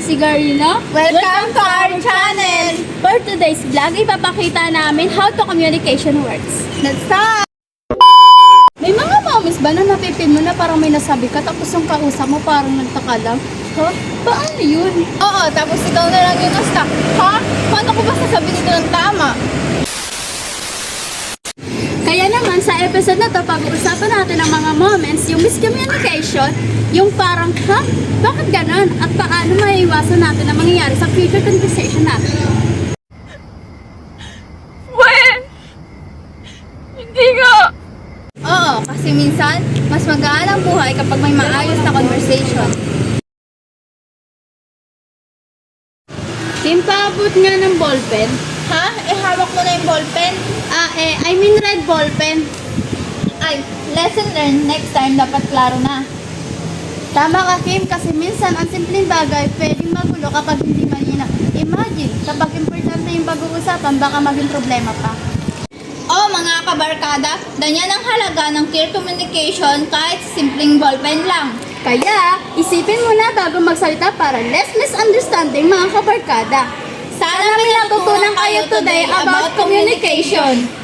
si Garina. Welcome to our channel! For today's vlog, ipapakita namin how to communication works. Let's start! May mga moments ba na napipin mo na parang may nasabi ka tapos yung kausap mo parang nagtaka lang? Ha? Paano yun? Oo, tapos ikaw na lang yung na-stuck. Ha? Paano ko ba sasabihin ito ng tama? Kaya naman sa episode na to, pag-uusapan natin ang mga moments, yung miscommunication, yung parang, ha? Bakit ganon? At paano maiiwasan natin ang mangyayari sa future conversation natin? When? Hindi nga! Oo, kasi minsan, mas magaan ang buhay kapag may maayos na conversation. Kim, paabot nga ng ballpen. Ha? Hawak mo na yung ballpen? I mean red ballpen. Ay, lesson learned. Next time, dapat klaro na. Tama ka, Kim, kasi minsan ang simpleng bagay pwedeng magulo kapag hindi malinaw. Imagine, kapag importante yung pag-uusapan, baka maging problema pa. Oh, mga kabarkada, ganyan ang halaga ng clear communication kahit simpleng ballpen lang. Kaya, isipin mo na bago magsalita para less misunderstanding mga kabarkada. Sana may natutunan kayo today about communication.